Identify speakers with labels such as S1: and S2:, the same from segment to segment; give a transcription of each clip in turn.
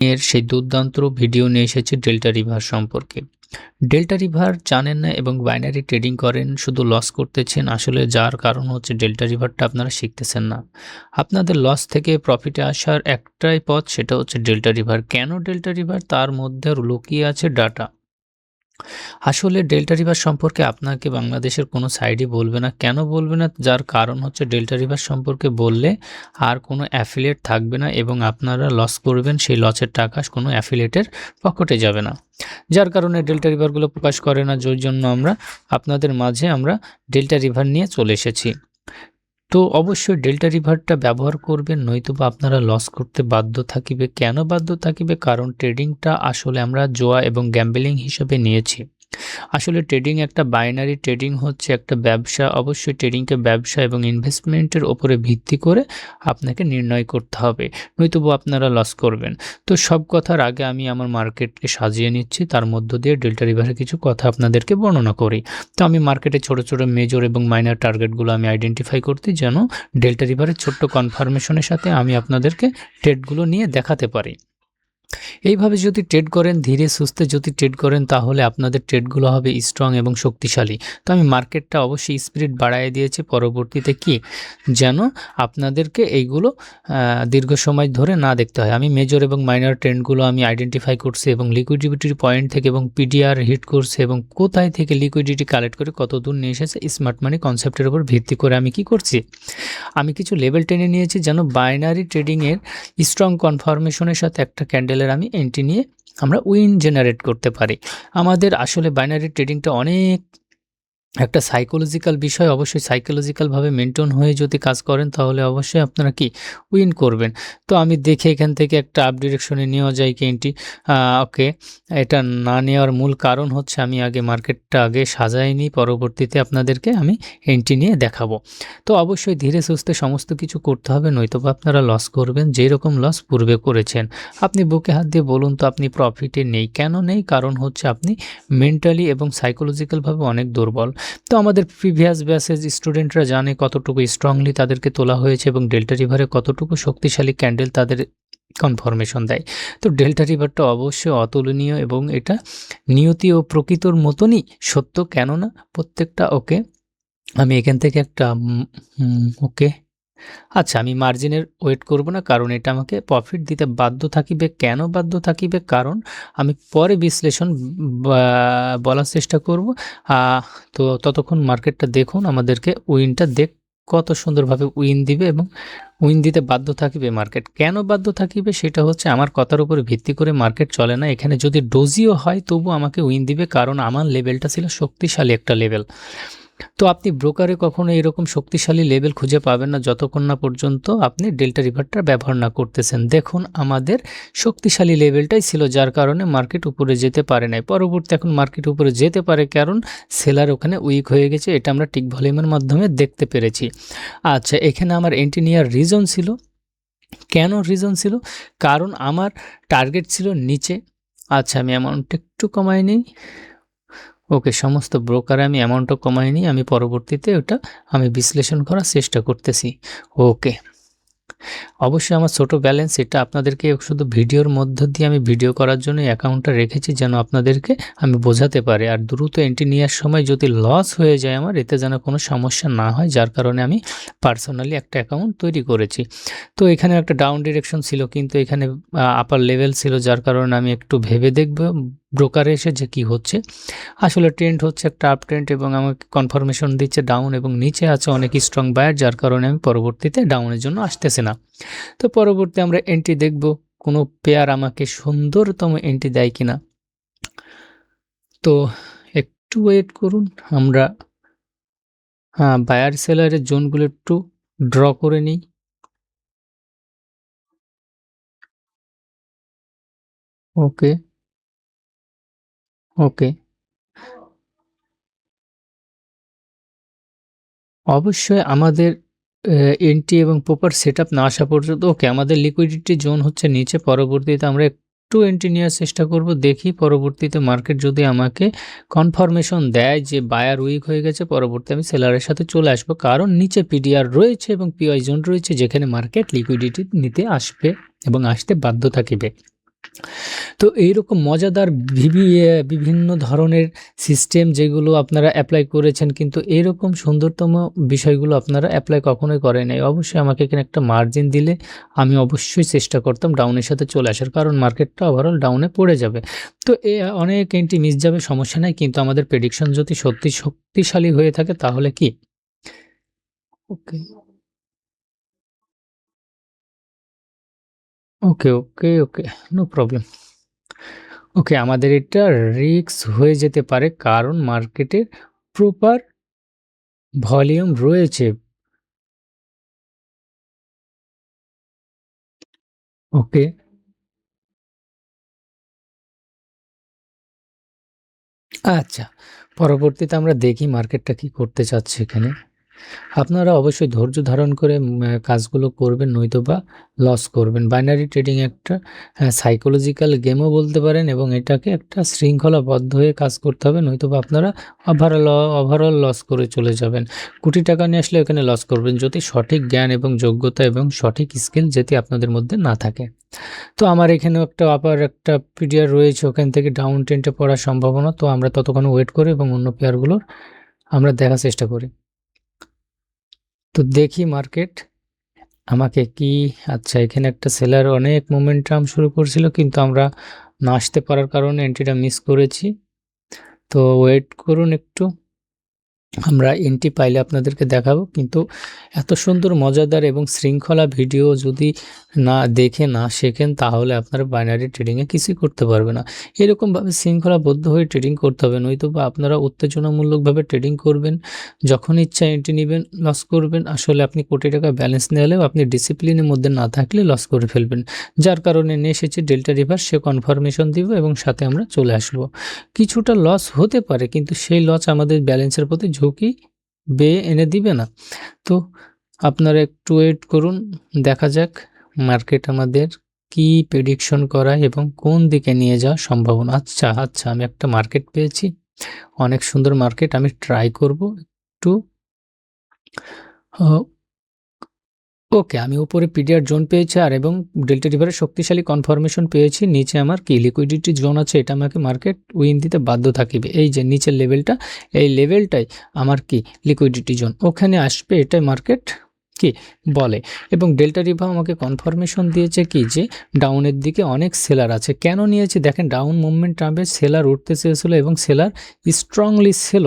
S1: এর সেই দুর্দান্ত ভিডিও নিয়ে এসেছি ডেল্টা রিভার সম্পর্কে। ডেল্টা রিভার জানেন না এবং বাইনারি ট্রেডিং করেন, শুধু লস করতেছেন। আসলে যার কারণ হচ্ছে ডেল্টা রিভারটা আপনারা শিখতেছেন না। আপনাদের লস থেকে প্রফিটে আসার একটাই পথ, সেটা হচ্ছে ডেল্টা রিভার। কেন ডেল্টা রিভার? তার মধ্যে লুকিয়ে আছে ডাটা। আসলে ডেল্টা রিভার সম্পর্কে আপনাকে বাংলাদেশের কোনো সাইটই বলবে না। কেন বলবে না? যার কারণ হচ্ছে ডেল্টা রিভার সম্পর্কে বললে আর কোনো অ্যাফিলিয়েট থাকবে না এবং আপনারা লস করবেন, সেই লসের টাকা কোনো অ্যাফিলিয়েটের পকেটে যাবে না। যার কারণে ডেল্টা রিভারগুলো প্রকাশ করে না, যার জন্য আপনাদের মাঝে আমরা ডেল্টা রিভার নিয়ে চলে এসেছি। তো অবশ্যই ডেল্টা রিভারটা ব্যবহার করবেন, নয়তোবা আপনারা লস করতে বাধ্য থাকিবে। কেন বাধ্য থাকিবে? কারণ ট্রেডিংটা আসলে আমরা জুয়া এবং গ্যাম্বলিং হিসেবে নিয়েছি। আসলে ট্রেডিং একটা বাইনারি ট্রেডিং হচ্ছে একটা ব্যবসা। অবশ্যই ট্রেডিংকে ব্যবসা এবং ইনভেস্টমেন্টের উপরে ভিত্তি করে আপনাকে নির্ণয় করতে হবে, নয়তোবা আপনারা লস করবেন। তো সব কথার আগে আমি আমার মার্কেটকে সাজিয়ে নিচ্ছি, তার মধ্য দিয়ে ডেল্টা রিভারের কিছু কথা আপনাদেরকে বর্ণনা করি। তো আমি মার্কেটে ছোট ছোট মেজর এবং মাইনর টার্গেটগুলো আমি আইডেন্টিফাই করতে, যেন ডেল্টা রিভারের ছোট্ট কনফার্মেশনের সাথে আমি আপনাদেরকে ট্রেডগুলো নিয়ে দেখাতে পারি। এইভাবে যদি ট্রেড করেন, ধীরে সুস্থে যদি ট্রেড করেন, তাহলে আপনাদের ট্রেডগুলো হবে স্ট্রং এবং শক্তিশালী। তো আমি মার্কেটটা অবশ্যই স্পিরিট বাড়ায় দিয়েছি, পরবর্তীতে কি যেন আপনাদেরকে এইগুলো দীর্ঘ সময় ধরে না দেখতে হয়। আমি মেজর এবং মাইনর ট্রেন্ডগুলো আমি আইডেন্টিফাই করছি এবং লিকুইডিটির পয়েন্ট থেকে এবং পিডিআর হিট করছে এবং কোথায় থেকে লিকুইডিটি কালেক্ট করে কত দূর নিয়ে এসেছে, স্মার্ট মানি কনসেপ্টের উপর ভিত্তি করে আমি কি করছি, আমি কিছু লেভেল টেনে নিয়েছি, যেন বাইনারি ট্রেডিংয়ের স্ট্রং কনফার্মেশনের সাথে একটা ক্যান্ডেলের আমি এন্ট্রি নিয়ে আমরা উইন জেনারেট করতে পারি। আমাদের আসলে বাইনারি ট্রেডিংটা অনেক একটা সাইকোলজিক্যাল বিষয়। অবশ্যই সাইকোলজিক্যালভাবে মেনটেন হয়ে যদি কাজ করেন, তাহলে অবশ্যই আপনারা কি উইন করবেন। তো আমি দেখে এখান থেকে একটা আপ ডিরেকশনে নেওয়া যায় কি এন্ট্রি, ওকে। এটা না নেওয়ার মূল কারণ হচ্ছে আমি আগে মার্কেটটা আগে সাজাইনি, পরবর্তীতে আপনাদেরকে আমি এন্ট্রি নিয়ে দেখাবো। তো অবশ্যই ধীরে সুস্থে সমস্ত কিছু করতে হবে, নয়তোবা আপনারা লস করবেন, যেরকম লস পূর্বে করেছেন। আপনি বুকে হাত দিয়ে বলুন তো আপনি প্রফিটে নেই। কেন নেই? কারণ হচ্ছে আপনি মেন্টালি এবং সাইকোলজিক্যালভাবে অনেক দুর্বল। তো আমাদের প্রিভিয়াস ব্যাচের স্টুডেন্টরা জানে কতটুকু স্ট্রংলি তাদেরকে তোলা হয়েছে এবং ডেল্টা রিভারে কতটুকু শক্তিশালী ক্যান্ডেল তাদের কনফার্মেশন দেয়। তো ডেল্টা রিভারটা অবশ্যই অতুলনীয় এবং এটা নিয়তি ও প্রকৃতির মতনই সত্য। কেননা প্রত্যেকটা ওকে, আমি এখান থেকে একটা ওকে, আচ্ছা, আমি মার্জিনের ওয়েট করব না, কারণ এটা আমাকে প্রফিট দিতে বাধ্য থাকিবে। কেন বাধ্য থাকিবে? কারণ আমি পরে বিশ্লেষণ বলার চেষ্টা করব। তো ততক্ষণ মার্কেটটা দেখুন, আমাদেরকে উইনটা কত সুন্দরভাবে উইন দিবে এবং উইন দিতে বাধ্য থাকিবে মার্কেট। কেন বাধ্য থাকিবে? সেটা হচ্ছে আমার কথার উপরে ভিত্তি করে মার্কেট চলে না। এখানে যদি ডোজিও হয় তবু আমাকে উইন দিবে, কারণ আমার লেভেলটা ছিল শক্তিশালী একটা লেভেল। তো আপনি ব্রোকারে কখনো এরকম শক্তিশালী লেভেল খুঁজে পাবেন না, যতক্ষণ না পর্যন্ত আপনি ডেল্টা রিভারটা ব্যবহার না করতেছেন। দেখুন আমাদের শক্তিশালী লেভেলটাই ছিল, যার কারণে মার্কেট উপরে যেতে পারে নাই। পরবর্তী এখন মার্কেট উপরে যেতে পারে, কারণ সেলার ওখানে উইক হয়ে গেছে, এটা আমরা টিক ভলিউমের মাধ্যমে দেখতে পেরেছি। আচ্ছা, এখানে আমার এন্ট্রি নেওয়ার রিজন ছিল। কেন রিজন ছিল? কারণ আমার টার্গেট ছিল নিচে। আচ্ছা, আমি অ্যামাউন্টটা একটু কমাই নিই। ওকে, সমস্ত ব্রোকারে আমি অ্যামাউন্টও কমাই নিই। আমি পরবর্তীতে ওটা আমি বিশ্লেষণ করার চেষ্টা করতেছি। ওকে, অবশ্যই আমার ছোট ব্যালেন্স, এটা আপনাদেরকে শুধু ভিডিওর মধ্য দিয়ে আমি ভিডিও করার জন্য অ্যাকাউন্টটা রেখেছি, যেন আপনাদেরকে আমি বোঝাতে পারি। আর দ্রুত এন্ট্রি নেওয়ার সময় যদি লস হয়ে যায় আমার, এতে যেন কোনো সমস্যা না হয়, যার কারণে আমি পার্সোনালি একটা অ্যাকাউন্ট তৈরি করেছি। তো এখানে একটা ডাউন ডিরেকশন ছিল, কিন্তু এখানে আপার লেভেল ছিল, যার কারণে আমি একটু ভেবে দেখব ব্রোকারে এসে যে কী হচ্ছে। আসলে ট্রেন্ড হচ্ছে একটা আপ ট্রেন্ড এবং আমাকে কনফার্মেশন দিচ্ছে ডাউন, এবং নিচে আছে অনেক স্ট্রং বায়ার, যার কারণে আমি পরবর্তীতে ডাউনের জন্য আসতেছে না। তো পরবর্তী আমরা এন্ট্রি দেখব কোনো পেয়ার আমাকে সুন্দরতম এন্ট্রি দেয় কিনা। তো একটু ওয়েট করুন, আমরা বায়ার সেলারের জোনগুলো একটু ড্র করে নিই। ওকে ওকে, অবশ্যই আমাদের এন্ট্রি এবং প্রপার সেটআপ না আসা পর্যন্ত ওকে, আমাদের লিকুইডিটি জোন হচ্ছে নিচে। পরবর্তীতে আমরা একটু এন্ট্রি নেওয়ার চেষ্টা করব, দেখি পরবর্তীতে মার্কেট যদি আমাকে কনফার্মেশন দেয় যে বায়ার উইক হয়ে গেছে, পরবর্তী আমি সেলারের সাথে চলে আসবো, কারণ নিচে পিডিআর রয়েছে এবং পিওয়াই জোন রয়েছে, যেখানে মার্কেট লিকুইডিটি নিতে আসবে এবং আসতে বাধ্য থাকিবে। তো এইরকম মজাদার বিভিন্ন ধরনের সিস্টেম যেগুলো আপনারা এপ্লাই করেছেন, কিন্তু এরকম সুন্দরতম বিষয়গুলো আপনারা এপ্লাই কখনোই করেন নাই। অবশ্যই আমাকে এখানে একটা মার্জিন দিলে আমি অবশ্যই চেষ্টা করতাম ডাউনের সাথে চলে আসার। কারণ মার্কেটটা ওভারঅল ডাউনে পড়ে যাবে। তো অনেক এন্ট্রি মিস যাবে, সমস্যা নাই। কিন্তু আমাদের প্রেডিকশন যদি সত্যি শক্তিশালী হয়ে থাকে তাহলে কি ওকে, ওকে। No problem. ওকে, আমাদের এটা রিস্ক হয়ে যেতে পারে কারণ মার্কেটের প্রপার ভলিউম রয়েছে। ওকে, আচ্ছা। পরবর্তীতে আমরা দেখি মার্কেটটা কি করতে চাচ্ছে এখানে। আপনারা অবশ্যই ধৈর্য ধারণ করে কাজগুলো করবেন, নয়তোবা লস করবেন। বাইনারি ট্রেডিং একটা সাইকোলজিক্যাল গেমও বলতে পারেন এবং এটাকে একটা শৃঙ্খলাবদ্ধ হয়ে কাজ করতে হবে, নয়তোবা আপনারা ওভারঅল লস করে চলে যাবেন। কোটি টাকা নিয়ে আসলে এখানে লস করবেন যদি সঠিক জ্ঞান এবং যোগ্যতা এবং সঠিক স্কিল যদি আপনাদের মধ্যে না থাকে। তো আমার এখানেও একটা পিডিআর রয়েছে, ওখান থেকে ডাউন ট্রেন্ডে পড়ার সম্ভাবনা। তো আমরা ততক্ষণ ওয়েট করি এবং অন্য পেয়ারগুলোর আমরা দেখার চেষ্টা করি। তো দেখি মার্কেট আমাকে কি, আচ্ছা এখানে একটা সেলার অনেক মোমেন্টাম শুরু করছিল, কিন্তু আমরা না আসতে পারার কারণে এন্ট্রিটা মিস করেছি। তো ওয়েট করুন একটু, আমরা এন্ট্রি পাইলে আপনাদেরকে দেখাবো। কিন্তু এত সুন্দর মজাদার এবং শৃঙ্খলা ভিডিও যদি না দেখে না শেখেন তাহলে আপনারা বাইনারি ট্রেডিংয়ে কিছুই করতে পারবে না। এরকমভাবে শৃঙ্খলাবদ্ধ হয়ে ট্রেডিং করতে হবে, নয়তো বা আপনারা উত্তেজনামূলকভাবে ট্রেডিং করবেন, যখন ইচ্ছা এন্ট্রি নেবেন, লস করবেন। আসলে আপনি কোটি টাকা ব্যালেন্স নিলেও আপনি ডিসিপ্লিনের মধ্যে না থাকলে লস করে ফেলবেন। যার কারণে নিয়ে এসেছি ডেল্টা রিভার্স, সে কনফার্মেশন দিব এবং সাথে আমরা চলে আসব। কিছুটা লস হতে পারে, কিন্তু সেই লস আমাদের ব্যালেন্সের প্রতি ঝুঁকি এনে দিবে না। তো আপনারা একটু ওয়েট করুন, দেখা যাক মার্কেট আমাদের কি প্রেডিকশন করায় এবং কোন দিকে নিয়ে যাওয়ার সম্ভাবনা। আচ্ছা, আমি একটা মার্কেট পেয়েছি, অনেক সুন্দর মার্কেট। আমি ট্রাই করব একটু। ওকে, আমি উপরে পিডিআর জোন পেয়েছি আর এবং ডেল্টা রিভারের শক্তিশালী কনফার্মেশন পেয়েছি। নিচে আমার কি লিকুইডিটি জোন আছে, এটা আমাকে মার্কেট উইন দিতে বাধ্য থাকিবে। এই যে নিচের লেভেলটা, এই লেভেলটাই আমার কি লিকুইডিটি জোন, ওখানে আসবে, এটাই মার্কেট কি বলে। এবং ডেল্টা রিভা আমাকে কনফার্মেশন দিয়েছে কি যে ডাউনের দিকে অনেক সেলার আছে। কেন নিয়েছে দেখেন, ডাউন মুভমেন্ট ট্রাম্পে সেলার উঠতে চেয়েছিল এবং সেলার স্ট্রংলি ছিল।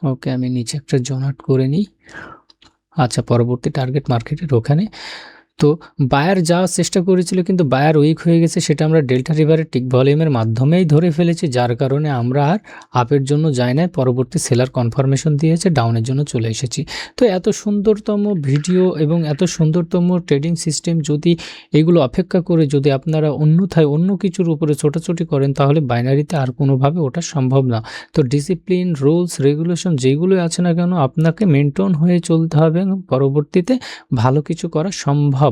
S1: ওকে, আমি নিচে একটা জোন আউট করে নিই। আচ্ছা, পরবর্তী টার্গেট মার্কেটের ওখানে। তো বায়ার যাওয়ার চেষ্টা করেছিল, কিন্তু বায়ার উইক হয়ে গেছে, সেটা আমরা ডেল্টা রিভারের টিক ভলিউমের মাধ্যমেই ধরে ফেলেছি, যার কারণে আমরা আর আপের জন্য যাই নাই। পরবর্তী সেলার কনফার্মেশন দিয়েছে, ডাউনের জন্য চলে এসেছি। তো এত সুন্দরতম ভিডিও এবং এত সুন্দরতম ট্রেডিং সিস্টেম যদি এগুলো অপেক্ষা করে যদি আপনারা অন্যথায় অন্য কিছুর উপরে ছোটাছুটি করেন তাহলে বাইনারিতে আর কোনোভাবে ওটা সম্ভব না। তো ডিসিপ্লিন, রুলস, রেগুলেশন যেগুলোই আছে না কেন আপনাকে মেনটেন হয়ে চলতে হবে এবং পরবর্তীতে ভালো কিছু করা সম্ভব।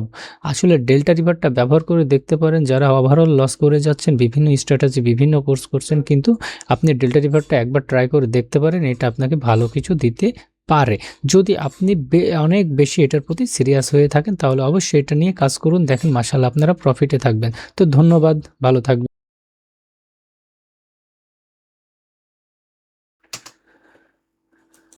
S1: আসলে ডেল্টা রিভারটা ব্যবহার করে দেখতে পারেন, যারা ওভারঅল লস করে যাচ্ছেন, বিভিন্ন স্ট্র্যাটেজি বিভিন্ন কোর্স করছেন, কিন্তু আপনি ডেল্টা রিভারটা একবার ট্রাই করে দেখতে পারেন, এটা আপনাকে ভালো কিছু দিতে পারে। যদি আপনি অনেক বেশি এটার প্রতি সিরিয়াস হয়ে থাকেন তাহলে অবশ্যই এটা নিয়ে কাজ করুন, দেখেন মাশাআল্লাহ আপনারা প্রফিটে থাকবেন। তো ধন্যবাদ, ভালো থাকবেন।